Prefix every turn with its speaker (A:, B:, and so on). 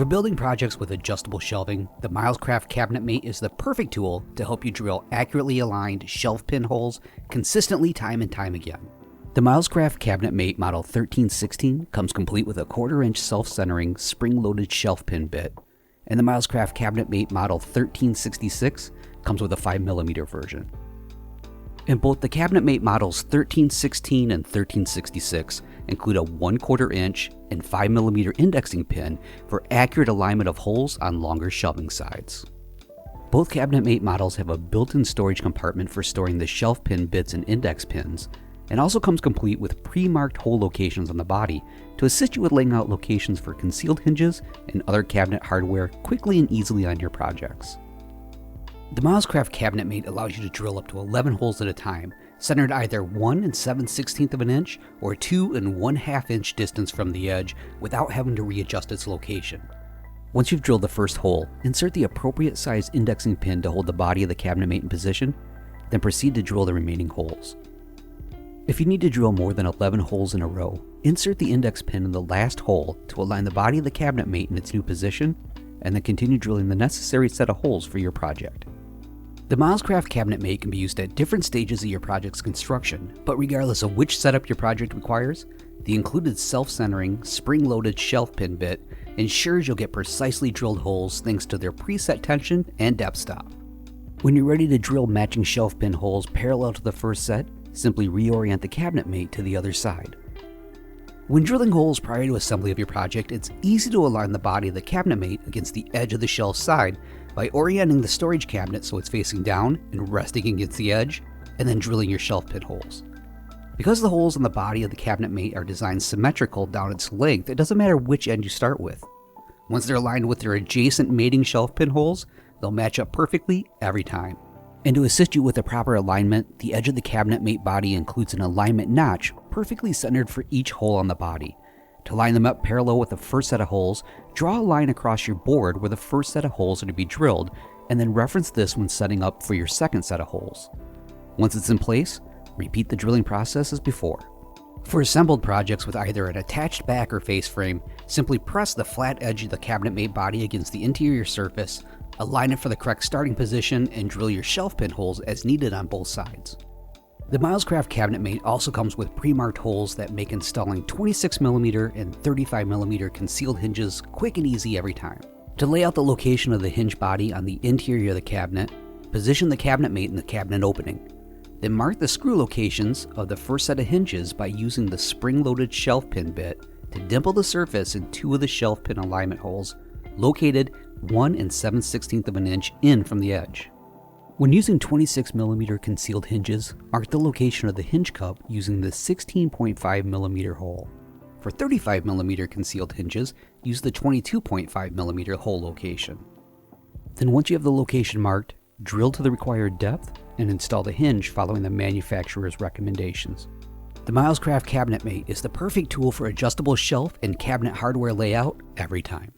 A: For building projects with adjustable shelving, the Milescraft CabinetMate is the perfect tool to help you drill accurately aligned shelf pin holes consistently time and time again. The Milescraft CabinetMate Model 1316 comes complete with a 1/4-inch self-centering spring-loaded shelf pin bit, and the Milescraft CabinetMate Model 1366 comes with a 5mm version. And both the CabinetMate models 1316 and 1366 include a 1/4-inch and 5mm indexing pin for accurate alignment of holes on longer shelving sides. Both CabinetMate models have a built-in storage compartment for storing the shelf pin bits and index pins, and also comes complete with pre-marked hole locations on the body to assist you with laying out locations for concealed hinges and other cabinet hardware quickly and easily on your projects. The Milescraft CabinetMate allows you to drill up to 11 holes at a time, centered either 1 7/16 of an inch or 2 1/2 inch distance from the edge without having to readjust its location. Once you've drilled the first hole, insert the appropriate size indexing pin to hold the body of the CabinetMate in position, then proceed to drill the remaining holes. If you need to drill more than 11 holes in a row, insert the index pin in the last hole to align the body of the CabinetMate in its new position, and then continue drilling the necessary set of holes for your project. The Milescraft CabinetMate can be used at different stages of your project's construction, but regardless of which setup your project requires, the included self-centering, spring-loaded shelf pin bit ensures you'll get precisely drilled holes thanks to their preset tension and depth stop. When you're ready to drill matching shelf pin holes parallel to the first set, simply reorient the CabinetMate to the other side. When drilling holes prior to assembly of your project, it's easy to align the body of the CabinetMate against the edge of the shelf side by orienting the storage cabinet so it's facing down and resting against the edge, and then drilling your shelf pin holes. Because the holes on the body of the CabinetMate are designed symmetrical down its length, it doesn't matter which end you start with. Once they're aligned with their adjacent mating shelf pin holes, they'll match up perfectly every time. And to assist you with the proper alignment, the edge of the CabinetMate body includes an alignment notch perfectly centered for each hole on the body. To line them up parallel with the first set of holes, draw a line across your board where the first set of holes are to be drilled, and then reference this when setting up for your second set of holes. Once it's in place, repeat the drilling process as before. For assembled projects with either an attached back or face frame, simply press the flat edge of the CabinetMate body against the interior surface, align it for the correct starting position, and drill your shelf pin holes as needed on both sides. The Milescraft CabinetMate also comes with pre-marked holes that make installing 26mm and 35mm concealed hinges quick and easy every time. To lay out the location of the hinge body on the interior of the cabinet, position the CabinetMate in the cabinet opening. Then mark the screw locations of the first set of hinges by using the spring-loaded shelf pin bit to dimple the surface in 2 of the shelf pin alignment holes, located 1 7/16 of an inch in from the edge. When using 26mm concealed hinges, mark the location of the hinge cup using the 16.5mm hole. For 35mm concealed hinges, use the 22.5mm hole location. Then once you have the location marked, drill to the required depth and install the hinge following the manufacturer's recommendations. The Milescraft CabinetMate is the perfect tool for adjustable shelf and cabinet hardware layout every time.